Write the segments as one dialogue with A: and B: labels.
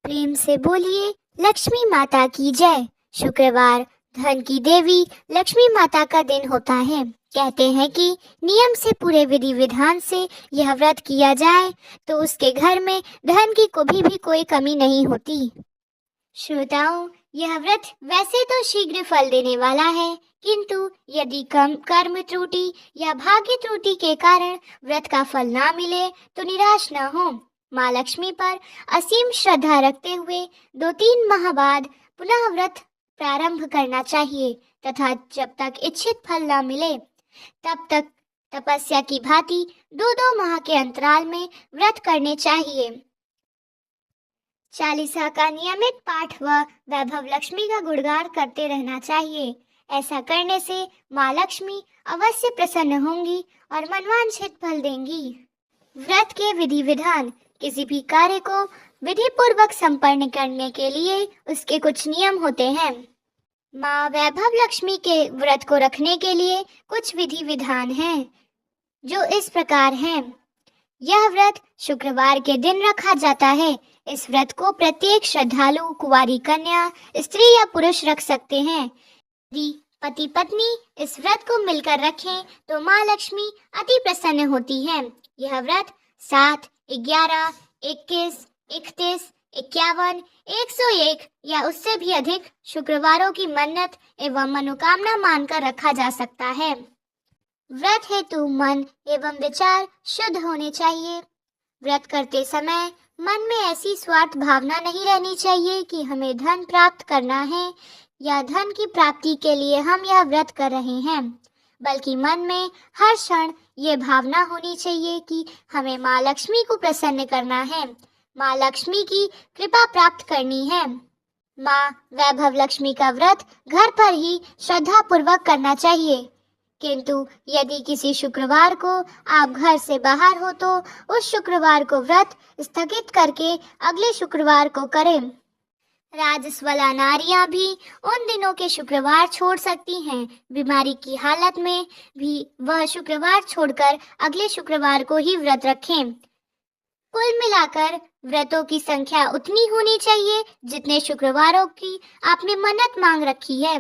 A: प्रेम से बोलिए लक्ष्मी माता की जय। शुक्रवार धन की देवी लक्ष्मी माता का दिन होता है। कहते हैं कि नियम से पूरे विधि विधान से यह व्रत किया जाए तो उसके घर में धन की कभी भी कोई कमी नहीं होती। श्रोताओं, यह व्रत वैसे तो शीघ्र फल देने वाला है, किंतु यदि कम कर्म त्रुटि या भाग्य त्रुटि के कारण व्रत का फल ना मिले तो निराश न हो। माँ लक्ष्मी पर असीम श्रद्धा रखते हुए 2-3 माह बाद पुनः व्रत प्रारंभ करना चाहिए तथा जब तक इच्छित फल न मिले तब तक तपस्या की भांति 2-2 माह के अंतराल में व्रत करने चाहिए। चालीसा का नियमित पाठ व वैभव लक्ष्मी का गुणगान करते रहना चाहिए। ऐसा करने से माँ लक्ष्मी अवश्य प्रसन्न होंगी और मनवांछित फल देंगी। व्रत के विधि विधान। किसी भी कार्य को विधि पूर्वक संपन्न करने के लिए उसके कुछ नियम होते हैं। माँ वैभव लक्ष्मी के व्रत को रखने के लिए कुछ विधि विधान हैं जो इस प्रकार हैं। यह व्रत शुक्रवार के दिन रखा जाता है। इस व्रत को प्रत्येक श्रद्धालु, कुंवारी कन्या, स्त्री या पुरुष रख सकते हैं। यदि पति पत्नी इस व्रत को मिलकर रखें तो माँ लक्ष्मी अति प्रसन्न होती है। यह व्रत 7, 11, 21, 31, 51, 101 या उससे भी अधिक शुक्रवारों की मन्नत एवं मनोकामना मानकर रखा जा सकता है। व्रत हेतु मन एवं विचार शुद्ध होने चाहिए। व्रत करते समय मन में ऐसी स्वार्थ भावना नहीं रहनी चाहिए कि हमें धन प्राप्त करना है या धन की प्राप्ति के लिए हम यह व्रत कर रहे हैं, बल्कि मन में हर क्षण ये भावना होनी चाहिए कि हमें माँ लक्ष्मी को प्रसन्न करना है, माँ लक्ष्मी की कृपा प्राप्त करनी है। माँ वैभव लक्ष्मी का व्रत घर पर ही श्रद्धा पूर्वक करना चाहिए, किंतु यदि किसी शुक्रवार को आप घर से बाहर हो तो उस शुक्रवार को व्रत स्थगित करके अगले शुक्रवार को करें। राजस्वला नारियां भी उन दिनों के शुक्रवार छोड़ सकती हैं। बीमारी की हालत में भी वह शुक्रवार छोड़कर अगले शुक्रवार को ही व्रत रखें। कुल मिलाकर व्रतों की संख्या उतनी होनी चाहिए जितने शुक्रवारों की आपने मन्नत मांग रखी है।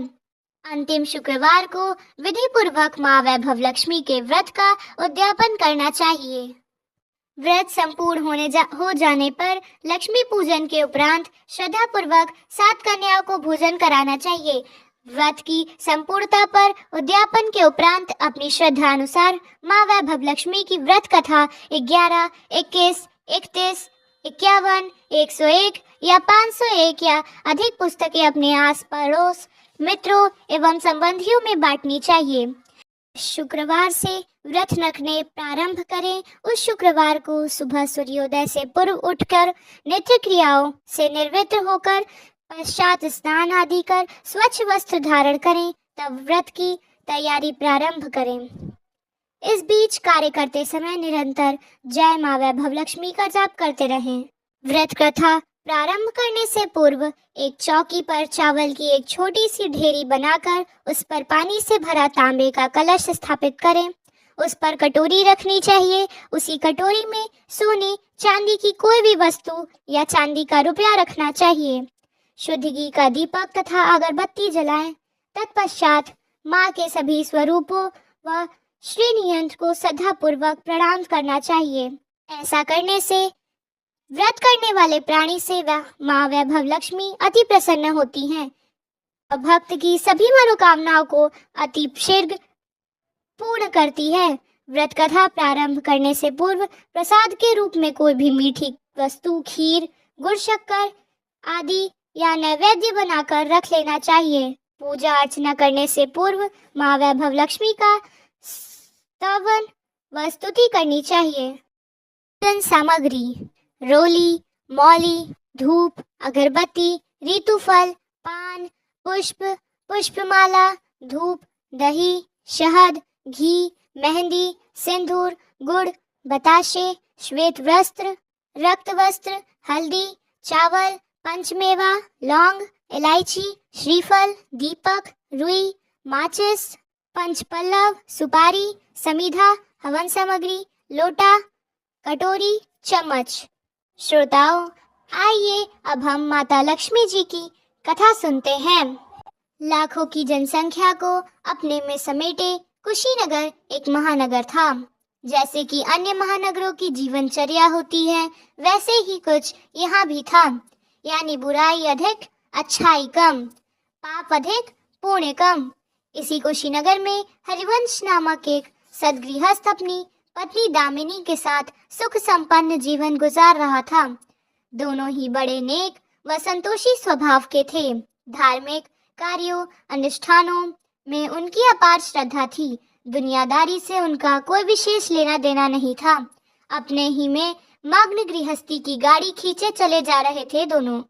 A: अंतिम शुक्रवार को विधि पूर्वक माँ वैभव लक्ष्मी के व्रत का उद्यापन करना चाहिए। व्रत संपूर्ण हो जाने पर लक्ष्मी पूजन के उपरांत श्रद्धा पूर्वक 7 कन्याओं को भोजन कराना चाहिए। व्रत की संपूर्णता पर उद्यापन के उपरांत अपनी श्रद्धा अनुसार माँ वैभव लक्ष्मी की व्रत कथा 11, 21, 31, 51, 101 या 501 या अधिक पुस्तकें अपने आस पड़ोस, मित्रों एवं संबंधियों में बांटनी चाहिए। शुक्रवार से व्रत रखने प्रारंभ करें। उस शुक्रवार को सुबह सूर्योदय से पूर्व उठकर नित्य क्रियाओं से निवृत्त होकर पश्चात स्नान आदि कर स्वच्छ वस्त्र धारण करें, तब व्रत की तैयारी प्रारंभ करें। इस बीच कार्य करते समय निरंतर जय माँ वैभव लक्ष्मी का जाप करते रहें। व्रत कथा प्रारंभ करने से पूर्व एक चौकी पर चावल की एक छोटी सी ढेरी बनाकर उस पर पानी से भरा तांबे का कलश स्थापित करें। उस पर कटोरी रखनी चाहिए। उसी कटोरी में सोने चांदी की कोई भी वस्तु या चांदी का रुपया रखना चाहिए। शुद्ध घी का दीपक तथा अगरबत्ती जलाएं। तत्पश्चात माँ के सभी स्वरूपों व श्रीनियंत्र को श्रद्धापूर्वक प्रणाम करना चाहिए। ऐसा करने से व्रत करने वाले प्राणी से माँ वैभव लक्ष्मी अति प्रसन्न होती हैं। भक्त की सभी मनोकामनाओं को अति शीघ्र पूर्ण करती है। व्रत कथा प्रारंभ करने से पूर्व प्रसाद के रूप में कोई भी मीठी वस्तु, खीर, गुड़, शक्कर आदि या नैवेद्य बनाकर रख लेना चाहिए। पूजा अर्चना करने से पूर्व माँ वैभव लक्ष्मी का स्तवन व स्तुति करनी चाहिए। पूजन सामग्री: रोली, मौली, धूप, अगरबत्ती, ऋतुफल, पान, पुष्प, पुष्पमाला, धूप, दही, शहद, घी, मेहंदी, सिंदूर, गुड़, बताशे, श्वेत वस्त्र, रक्त वस्त्र, हल्दी, चावल, पंचमेवा, लौंग, इलायची, श्रीफल, दीपक, रुई, माचिस, पंचपल्लव, सुपारी, समीधा, हवन सामग्री, लोटा, कटोरी, चम्मच। श्रोताओं, आइए अब हम माता लक्ष्मी जी की कथा सुनते हैं। लाखों की जनसंख्या को अपने में समेटे कुशीनगर एक महानगर था। जैसे कि अन्य महानगरों की जीवनचर्या होती है, वैसे ही कुछ यहाँ भी था। यानी बुराई अधिक, अच्छाई कम, पाप अधिक, पुण्य कम। इसी कुशीनगर में हरिवंश नामक एक सद्गृहस्थ अपनी पत्नी दामिनी के साथ सुख संपन्न जीवन गुजार रहा था। दोनों ही बड़े नेक व संतोषी स्वभाव के थे। धार्मिक कार्यों अनुष्ठानों में उनकी अपार श्रद्धा थी। दुनियादारी से उनका कोई विशेष लेना देना नहीं था। अपने ही में मग्न गृहस्थी की गाड़ी खींचे चले जा रहे थे दोनों।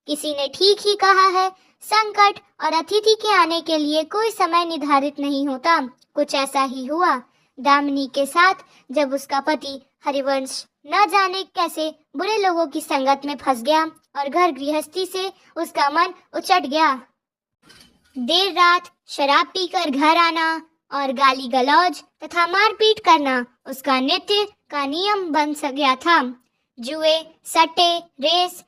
A: किसी ने ठीक ही कहा है, संकट और अतिथि के आने के लिए कोई समय निर्धारित नहीं होता। कुछ ऐसा ही हुआ दामिनी के साथ, जब उसका पति हरिवंश न जाने कैसे बुरे लोगों की संगत में फंस गया और घर गृहस्थी से उसका मन उचट गया। देर रात शराब पीकर घर आना और गाली गलौज तथा मारपीट करना उसका नित्य का नियम बन गया था। जुए, सट्टे, रेस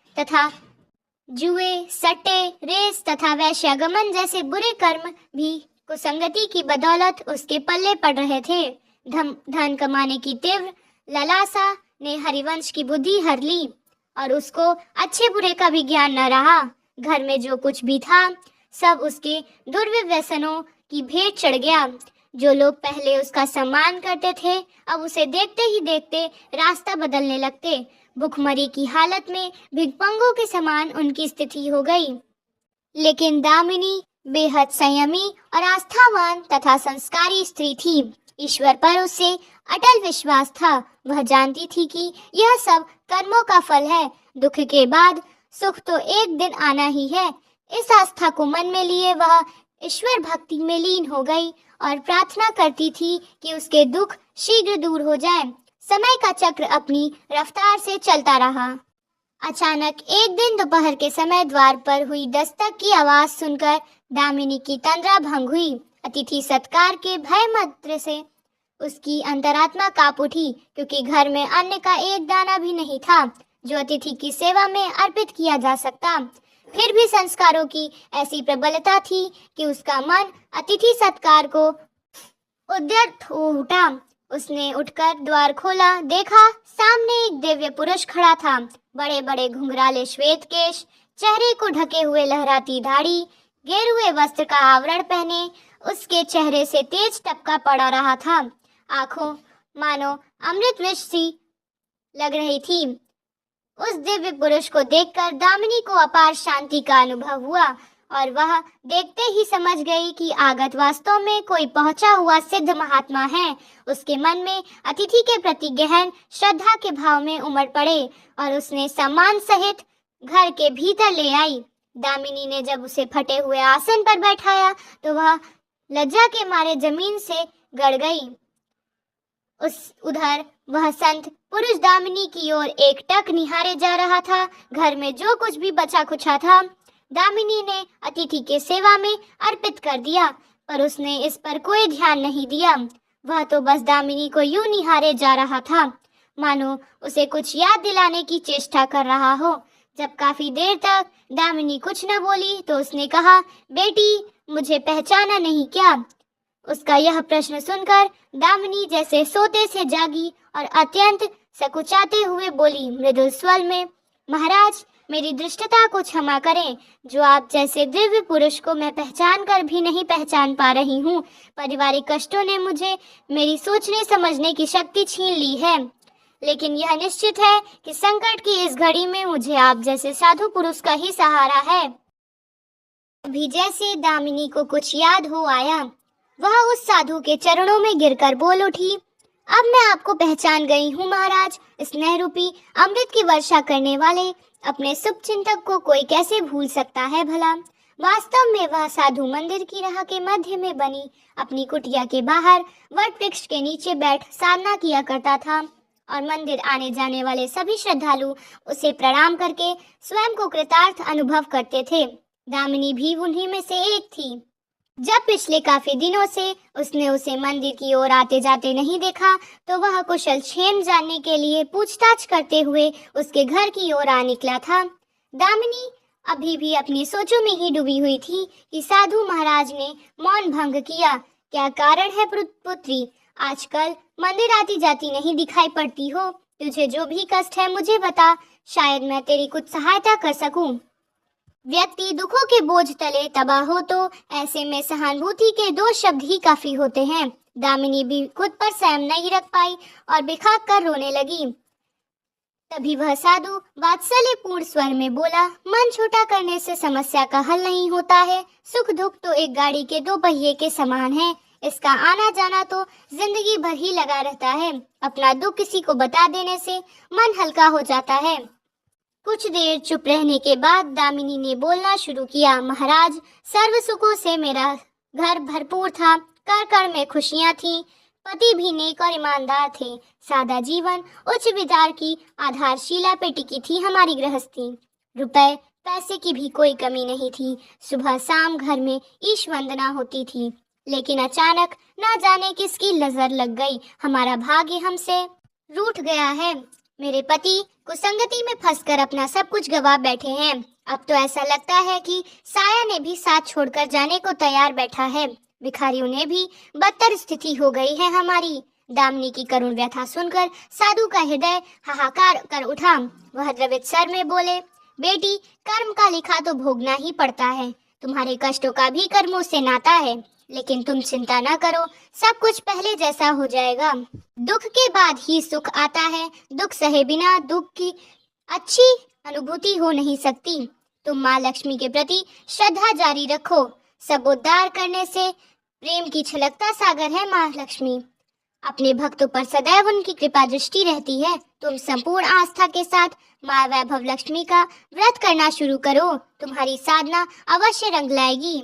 A: तथा वैश्यागमन जैसे बुरे कर्म भी कुसंगति की बदौलत उसके पल्ले पड़ रहे थे। धन कमाने की तीव्र लालसा ने हरिवंश की बुद्धि हर ली और उसको अच्छे बुरे का भी ज्ञान न रहा। घर में जो कुछ भी था सब उसके दुर्व्यसनों की भेंट चढ़ गया। जो लोग पहले उसका सम्मान करते थे अब उसे देखते ही देखते रास्ता बदलने लगते। भुखमरी की हालत में भिखमंगों के समान उनकी स्थिति हो गई। लेकिन दामिनी बेहद संयमी और आस्थावान तथा संस्कारी स्त्री थी। ईश्वर पर उससे अटल विश्वास था। वह जानती थी कि यह सब कर्मों का फल है। दुख के बाद सुख तो एक दिन आना ही है। इस आस्था को मन में लिए वह ईश्वर भक्ति में लीन हो गई और प्रार्थना करती थी कि उसके दुख शीघ्र दूर हो जाए। समय का चक्र अपनी रफ्तार से चलता रहा। अचानक एक दिन दोपहर के समय द्वार पर हुई दस्तक की आवाज सुनकर दामिनी की तंद्रा भंग हुई। अतिथि सत्कार के भय मंत्र से उसकी अंतरात्मा कांप उठी, क्योंकि घर में अन्न का एक दाना भी नहीं था जो अतिथि की सेवा में अर्पित किया जा सकता। फिर भी संस्कारों की ऐसी प्रबलता थी कि उसका मन अतिथि सत्कार को उद्यत हो उठा। उसने उठकर द्वार खोला, देखा सामने एक दिव्य पुरुष खड़ा था। बड़े बड़े घुंघराले श्वेत केश, चेहरे को ढके हुए लहराती दाढ़ी, गेरुए वस्त्र का आवरण पहने उसके चेहरे से तेज टपका पड़ा रहा था। आंखों मानो अमृत विष सी लग रही थी। उस दिव्य पुरुष को देखकर दामिनी को अपार शांति का अनुभव हुआ और वह देखते ही समझ गई कि आगत वास्तव में कोई पहुंचा हुआ सिद्ध महात्मा है। उसके मन में अतिथि के प्रति गहन श्रद्धा के भाव में उमड़ पड़े और उसने सम्मान सहित घर के भीतर ले आई। दामिनी ने जब उसे फटे हुए आसन पर बैठाया तो वह लज्जा के मारे जमीन से गड़ गई। उधर वह संत पुरुष दामिनी की ओर एकटक निहारे जा रहा था। घर में जो कुछ भी बचा खुचा था दामिनी ने अतिथि के सेवा में अर्पित कर दिया, पर उसने इस पर कोई ध्यान नहीं दिया। वह तो बस दामिनी को यूं निहारे जा रहा था मानो उसे कुछ याद दिलाने की चेष्टा कर रहा हो। जब काफी देर तक दामिनी कुछ न बोली तो उसने कहा, बेटी मुझे पहचाना नहीं क्या? उसका यह प्रश्न सुनकर दामिनी जैसे सोते से जागी और अत्यंत सकुचाते हुए बोली मृदुल स्वर में, महाराज मेरी दृष्टता को क्षमा करें। जो आप जैसे दिव्य पुरुष को मैं पहचान कर भी नहीं पहचान पा रही हूँ। पारिवारिक कष्टों ने मुझे मेरी सोचने समझने की शक्ति छीन ली है, लेकिन यह निश्चित है कि संकट की इस घड़ी में मुझे आप जैसे साधु पुरुष का ही सहारा है। अभी जैसे दामिनी को कुछ याद हो आया, वह उस साधु के चरणों में गिरकर बोल उठी, अब मैं आपको पहचान गई हूँ महाराज। स्नेह रूपी अमृत की वर्षा करने वाले अपने शुभ चिंतक को कोई कैसे भूल सकता है भला। वास्तव में वह साधु मंदिर की राह के मध्य में बनी अपनी कुटिया के बाहर वट वृक्ष के नीचे बैठ साधना किया करता था और मंदिर आने जाने वाले सभी श्रद्धालु उसे प्रणाम करके स्वयं को कृतार्थ अनुभव करते थे। दामिनी भी उन्हीं में से एक थी। जब पिछले काफी दिनों से उसने उसे मंदिर की ओर आते जाते नहीं देखा, तो वह कुशल क्षेम जानने के लिए पूछताछ करते हुए उसके घर की ओर आ निकला था। दामिनी अभी भी अपनी सोचों में ही डूबी हुई थी कि साधु महाराज ने मौन भंग किया। क्या कारण है पुत्री? आजकल मंदिर आती जाती नहीं दिखाई पड़ती हो। तुझे जो भी कष्ट है मुझे बता, शायद मैं तेरी कुछ सहायता कर सकूं। व्यक्ति दुखों के बोझ तले तबाह हो तो ऐसे में सहानुभूति के दो शब्द ही काफी होते हैं। दामिनी भी खुद पर सहम नहीं रख पाई और बिखाक कर रोने लगी। तभी वह साधु वात्सल्यपूर्ण स्वर में बोला, मन छोटा करने से समस्या का हल नहीं होता है। सुख दुख तो एक गाड़ी के दो पहिए के समान है। इसका आना जाना तो जिंदगी भर ही लगा रहता है। अपना दुख किसी को बता देने से मन हल्का हो जाता है। कुछ देर चुप रहने के बाद दामिनी ने बोलना शुरू किया। महाराज, सर्व सुखों से मेरा घर भरपूर था। कर कर में खुशियां थीं। पति भी नेक और ईमानदार थे। सादा जीवन, उच्च विचार की आधारशिला पे टिकी थी हमारी गृहस्थी। रुपए पैसे की भी कोई कमी नहीं थी। सुबह शाम घर में ईश वंदना होती थी। लेकिन अचानक न जाने किसकी नजर लग गई। हमारा भाग्य हमसे रूठ गया है। मेरे पति कुसंगति में फंसकर अपना सब कुछ गवा बैठे हैं। अब तो ऐसा लगता है कि साया ने भी साथ छोड़कर जाने को तैयार बैठा है। भिखारियों ने भी बदतर स्थिति हो गई है हमारी। दामिनी की करुण व्यथा सुनकर साधु का हृदय हाहाकार कर उठा। वह द्रवित स्वर में बोले, बेटी, कर्म का लिखा तो भोगना ही पड़ता है। तुम्हारे कष्टों का भी कर्मों से नाता है। लेकिन तुम चिंता न करो, सब कुछ पहले जैसा हो जाएगा। दुख के बाद ही सुख आता है। दुख सहे बिना दुख की अच्छी अनुभूति हो नहीं सकती। तुम माँ लक्ष्मी के प्रति श्रद्धा जारी रखो। सब उद्धार करने से प्रेम की छलकता सागर है माँ लक्ष्मी। अपने भक्तों पर सदैव उनकी कृपा दृष्टि रहती है। तुम संपूर्ण आस्था के साथ माँ वैभव लक्ष्मी का व्रत करना शुरू करो। तुम्हारी साधना अवश्य रंग लाएगी।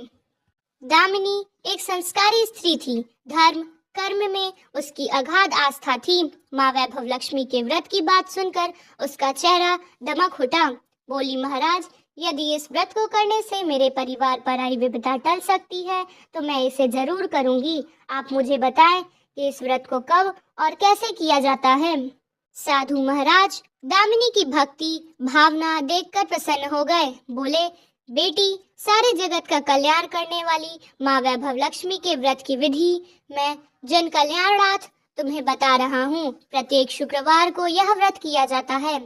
A: दामिनी एक संस्कारी स्त्री थी। धर्म कर्म में उसकी अगाध आस्था थी। माँ वैभव लक्ष्मी के व्रत की बात सुनकर उसका चेहरा दमक उठा। बोली, महाराज, यदि इस व्रत को करने से मेरे परिवार पर आई विपदा टल सकती है तो मैं इसे जरूर करूंगी। आप मुझे बताएं कि इस व्रत को कब और कैसे किया जाता है। साधु महाराज दामिनी की भक्ति भावना देखकर प्रसन्न हो गए। बोले, बेटी, सारे जगत का कल्याण करने वाली माँ वैभव लक्ष्मी के व्रत की विधि मैं जन कल्याणार्थ तुम्हें बता रहा हूँ। प्रत्येक शुक्रवार को यह व्रत किया जाता है।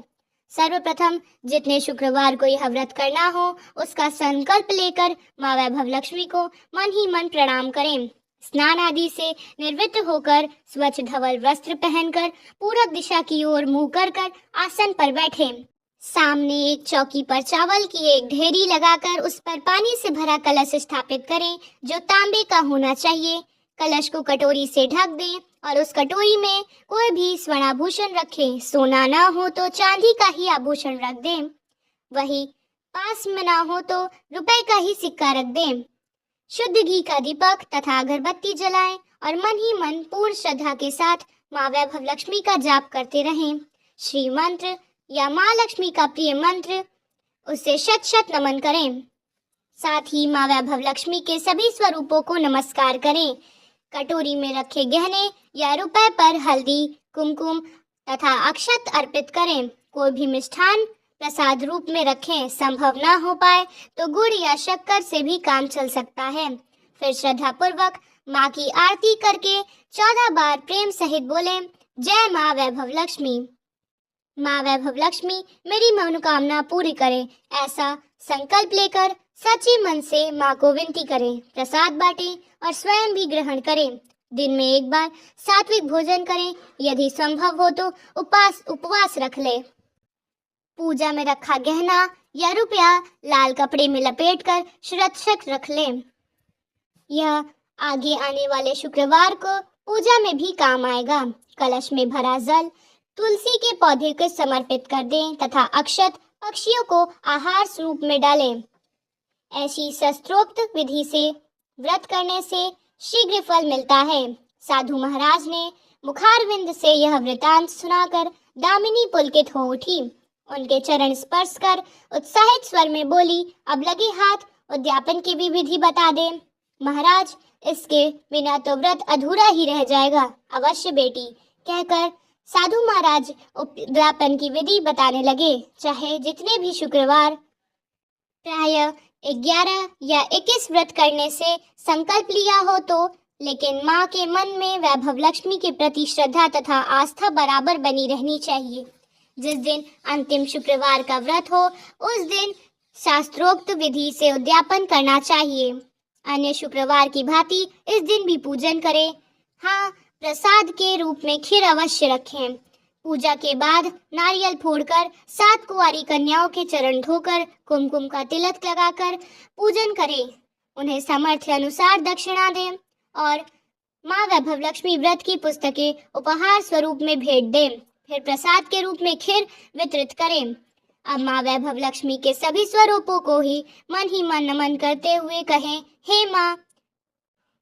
A: सर्वप्रथम जितने शुक्रवार को यह व्रत करना हो उसका संकल्प लेकर माँ वैभव लक्ष्मी को मन ही मन प्रणाम करें। स्नान आदि से निवृत्त होकर स्वच्छ धवल वस्त्र पहनकर पूरब दिशा की ओर मुंह कर आसन पर बैठे। सामने एक चौकी पर चावल की एक ढेरी लगाकर उस पर पानी से भरा कलश स्थापित करें जो तांबे का होना चाहिए। कलश को कटोरी से ढक दें और उस कटोरी में कोई भी स्वर्णाभूषण रखें। सोना ना हो तो चांदी का ही आभूषण रख दें। वही पास में ना हो तो रुपए का ही सिक्का रख दें। शुद्ध घी का दीपक तथा अगरबत्ती जलाएं और मन ही मन पूर्ण श्रद्धा के साथ माँ वैभव लक्ष्मी का जाप करते रहें। श्री मंत्र या माँ लक्ष्मी का प्रिय मंत्र उसे शत शत नमन करें। साथ ही माँ वैभव लक्ष्मी के सभी स्वरूपों को नमस्कार करें। कटोरी में रखे गहने या रुपए पर हल्दी, कुमकुम तथा अक्षत अर्पित करें। कोई भी मिष्ठान प्रसाद रूप में रखें। संभव न हो पाए तो गुड़ या शक्कर से भी काम चल सकता है। फिर श्रद्धा पूर्वक माँ की आरती करके 14 बार प्रेम सहित बोले, जय माँ वैभव लक्ष्मी। माँ वैभव लक्ष्मी मेरी मनोकामना पूरी करे, ऐसा संकल्प लेकर सच्चे मन से माँ को विनती करें। प्रसाद बांटें और स्वयं भी ग्रहण करें। दिन में एक बार सात्विक भोजन करें। यदि संभव हो तो उपवास रख ले। पूजा में रखा गहना या रुपया लाल कपड़े में लपेटकर सुरक्षित रख ले। यह आगे आने वाले शुक्रवार को पूजा में भी काम आएगा। कलश में भरा जल तुलसी के पौधे को समर्पित कर दें तथा अक्षत पक्षियों को आहार स्वरूप में डालें। ऐसी शास्त्रोक्त विधि से व्रत करने से शीघ्र फल मिलता है। साधु महाराज ने मुखारविंद से यह वृतांत सुनाकर दामिनी पुलकित हो उठी। उनके चरण स्पर्श कर उत्साहित स्वर में बोली, अब लगे हाथ उद्यापन की भी विधि बता दे। महाराज, इसके बिना तो व्रत अधूरा ही रह जाएगा। अवश्य बेटी, कहकर साधु महाराज उद्यापन की विधि बताने लगे। चाहे जितने भी शुक्रवार, प्रायः 11 या 21 व्रत करने से संकल्प लिया हो तो, लेकिन माँ के मन में वैभव लक्ष्मी के प्रति श्रद्धा तथा आस्था बराबर बनी रहनी चाहिए। जिस दिन अंतिम शुक्रवार का व्रत हो, उस दिन शास्त्रोक्त विधि से उद्यापन करना चाहिए। अन्य शुक्रवार की भांति इस दिन भी पूजन करें। हाँ, प्रसाद के रूप में खीर अवश्य रखें। पूजा के बाद नारियल फोड़कर 7 कुंवारी कन्याओं के चरण धोकर कुमकुम का तिलक लगाकर पूजन करें। उन्हें सामर्थ्य अनुसार दक्षिणा दें और माँ वैभव लक्ष्मी व्रत की पुस्तकें उपहार स्वरूप में भेंट दें। फिर प्रसाद के रूप में खीर वितरित करें। अब माँ वैभव लक्ष्मी के सभी स्वरूपों को ही मन नमन करते हुए कहें, हे माँ,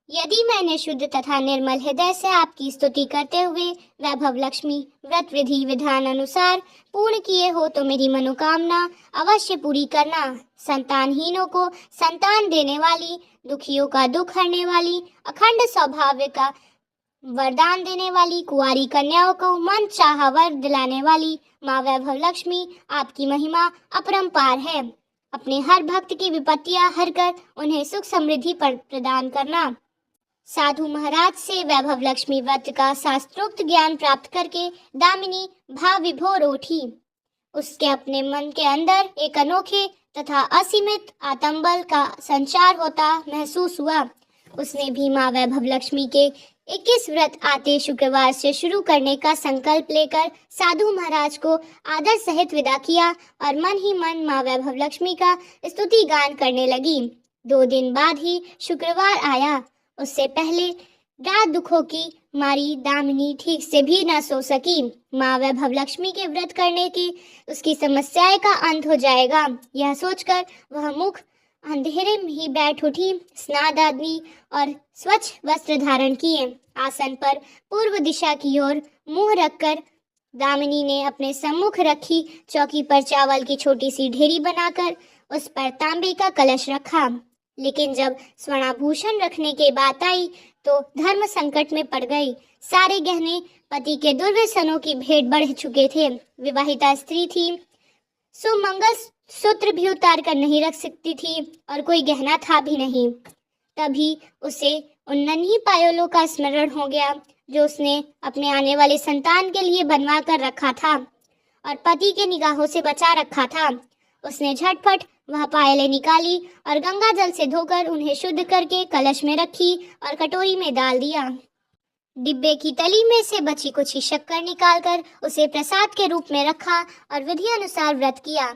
A: यदि मैंने शुद्ध तथा निर्मल हृदय से आपकी स्तुति करते हुए वैभव लक्ष्मी व्रत विधि विधान अनुसार पूर्ण किए हो तो मेरी मनोकामना अवश्य पूरी करना। संतानहीनों को संतान देने वाली, दुखियों का दुख हरने वाली, अखंड सौभाग्य का वरदान देने वाली, कुंवारी कन्याओं को मन चाहा वर दिलाने वाली माँ वैभव लक्ष्मी, आपकी महिमा अपरंपार है। अपने हर भक्त की विपत्तियां हरकर उन्हें सुख समृद्धि प्रदान करना। साधु महाराज से वैभव लक्ष्मी व्रत का शास्त्रोक्त ज्ञान प्राप्त करके दामिनी भाव विभोर उठी। उसके अपने मन के अंदर एक अनोखे तथा असीमित आत्मबल का संचार होता महसूस हुआ। उसने भी माँ वैभव लक्ष्मी के 21 व्रत आते शुक्रवार से शुरू करने का संकल्प लेकर साधु महाराज को आदर सहित विदा किया और मन ही मन माँ वैभव लक्ष्मी का स्तुति गान करने लगी। 2 दिन बाद ही शुक्रवार आया। उससे पहले रात दुखों की मारी दामिनी ठीक से भी न सो सकी। माँ वैभव लक्ष्मी के व्रत करने की उसकी समस्याएं का अंत हो जाएगा, यह सोचकर वह मुख अंधेरे में ही बैठ उठी। स्नादादि और स्वच्छ वस्त्र धारण किए। आसन पर पूर्व दिशा की ओर मुंह रखकर दामिनी ने अपने सम्मुख रखी चौकी पर चावल की छोटी सी ढेरी बनाकर उस पर तांबे का कलश रखा। लेकिन जब स्वर्णाभूषण रखने की बात आई तो धर्म संकट में पड़ गई। सारे गहने पति के दुर्व्यसनों की भेंट बढ़ चुके थे। विवाहिता स्त्री थी, सुमंगल सूत्र भी उतार कर नहीं रख सकती थी और कोई गहना था भी नहीं। तभी उसे उन नन्ही पायलों का स्मरण हो गया जो उसने अपने आने वाले संतान के लिए बनवा कर रखा था और पति के निगाहों से बचा रखा था। उसने झटपट वह पायलें निकाली और गंगा जल से धोकर उन्हें शुद्ध करके कलश में रखी और कटोरी में डाल दिया। डिब्बे की तली में से बची कुछ शक्कर निकालकर उसे प्रसाद के रूप में रखा और विधि अनुसार व्रत किया।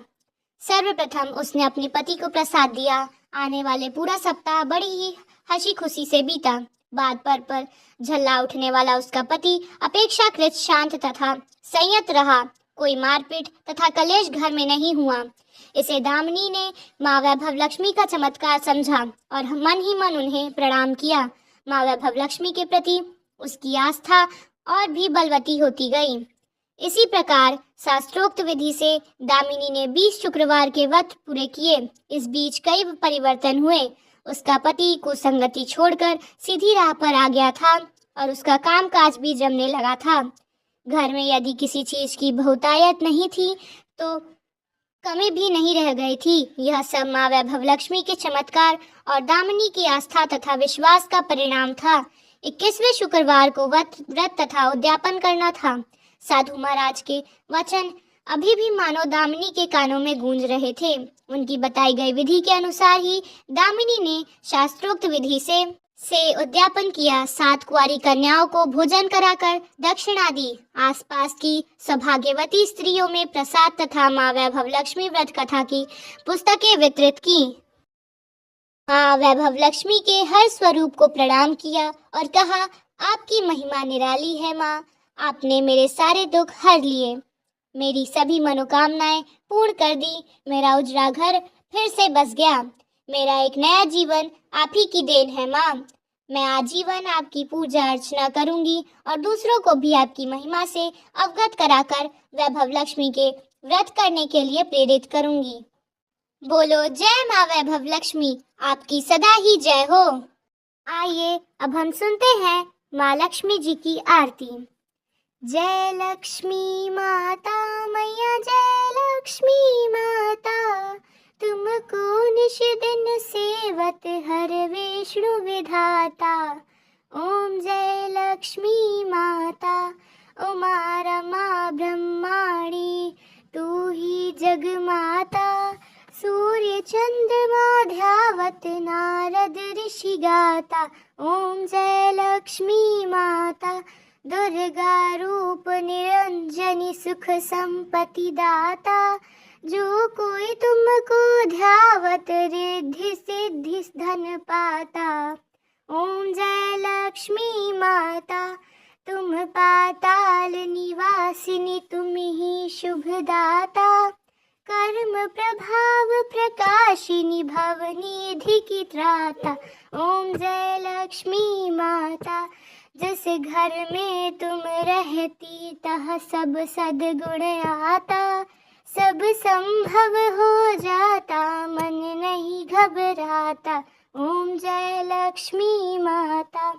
A: सर्वप्रथम उसने अपने पति को प्रसाद दिया। आने वाले पूरा सप्ताह बड़ी ही हंसी खुशी से बीता। बात पर झल्ला उठने वाला उसका पति अपेक्षाकृत शांत तथा संयत रहा। कोई मारपीट तथा कलेश घर में नहीं हुआ। इसे दामिनी ने माँ वैभव लक्ष्मी का चमत्कार समझा और मन ही मन उन्हें प्रणाम किया। माँ वैभव लक्ष्मी के प्रति उसकी आस्था और भी बलवती होती गई। इसी प्रकार शास्त्रोक्त विधि से दामिनी ने 20 शुक्रवार के व्रत पूरे किए। इस बीच कई परिवर्तन हुए। उसका पति कुसंगति छोड़कर सीधी राह पर आ गया था और उसका कामकाज भी जमने लगा था। घर में यदि किसी चीज की बहुतायत नहीं थी तो कमी भी नहीं रह गई थी। यह सब माँ वैभव लक्ष्मी के चमत्कार और दामिनी की आस्था तथा विश्वास का परिणाम था। 21वें शुक्रवार को व्रत तथा उद्यापन करना था। साधु महाराज के वचन अभी भी मानो दामिनी के कानों में गूंज रहे थे। उनकी बताई गई विधि के अनुसार ही दामिनी ने शास्त्रोक्त विधि से उद्यापन किया। 7 कुंवारी कन्याओं को भोजन कराकर दक्षिणा दी। आसपास की सौभाग्यवती स्त्रियों में प्रसाद तथा माँ वैभव लक्ष्मी व्रत कथा की पुस्तकें वितरित की। माँ वैभव लक्ष्मी के हर स्वरूप को प्रणाम किया और कहा, आपकी महिमा निराली है माँ, आपने मेरे सारे दुख हर लिए, मेरी सभी मनोकामनाएं पूर्ण कर दी। मेरा उजड़ा घर फिर से बस गया। मेरा एक नया जीवन आप ही की देन है माँ। मैं आजीवन आपकी पूजा अर्चना करूंगी और दूसरों को भी आपकी महिमा से अवगत कराकर वैभव लक्ष्मी के व्रत करने के लिए प्रेरित करूंगी। बोलो जय माँ वैभव लक्ष्मी, आपकी सदा ही जय हो। आइए अब हम सुनते हैं माँ लक्ष्मी जी की आरती। जय लक्ष्मी माता मैया जय लक्ष्मी माता, तुमको निश दिन सेवत हर विष्णु विधाता। ओम जय लक्ष्मी माता उमा रमा ब्रह्माणी, तू ही जग माता। सूर्य चंद्रमा ध्यावत नारद ऋषि गाता। ओम जय लक्ष्मी माता दुर्गा रूप निरंजनी सुख संपत्ति दाता। जो कोई तुमको ध्यावत रिद्धि सिद्धि धन पाता। ओम जय लक्ष्मी माता तुम पाताल निवासिनी, तुम ही शुभ दाता। कर्म प्रभाव प्रकाशिनी भवनिधि की त्राता। ओम जय लक्ष्मी माता जिस घर में तुम रहती तह सब सद्गुण आता। सब संभव हो जाता मन नहीं घबराता। ओम जय लक्ष्मी माता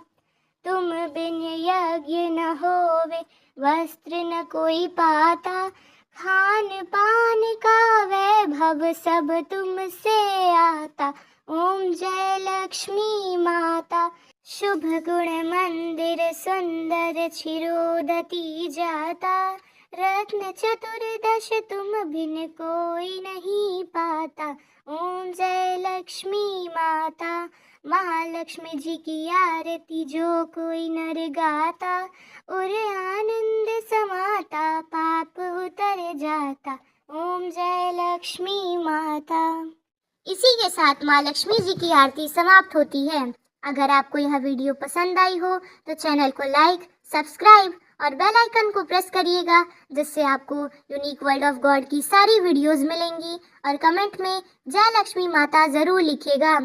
A: तुम बिन यज्ञ न होवे, वस्त्र न कोई पाता। खान पान का वैभव सब तुमसे आता। ओम जय लक्ष्मी माता शुभ गुण मंदिर सुंदर छिरोदती जाता। रत्न चतुर्दश तुम बिन कोई नहीं पाता। ओम जय लक्ष्मी माता महालक्ष्मी जी की आरती जो कोई नर गाता। और आनंद समाता पाप उतर जाता। ओम जय लक्ष्मी माता। इसी के साथ माँ लक्ष्मी जी की आरती समाप्त होती है। अगर आपको यह वीडियो पसंद आई हो तो चैनल को लाइक, सब्सक्राइब और बेल आइकन को प्रेस करिएगा, जिससे आपको यूनिक वर्ल्ड ऑफ गॉड की सारी वीडियोस मिलेंगी। और कमेंट में जय लक्ष्मी माता ज़रूर लिखिएगा।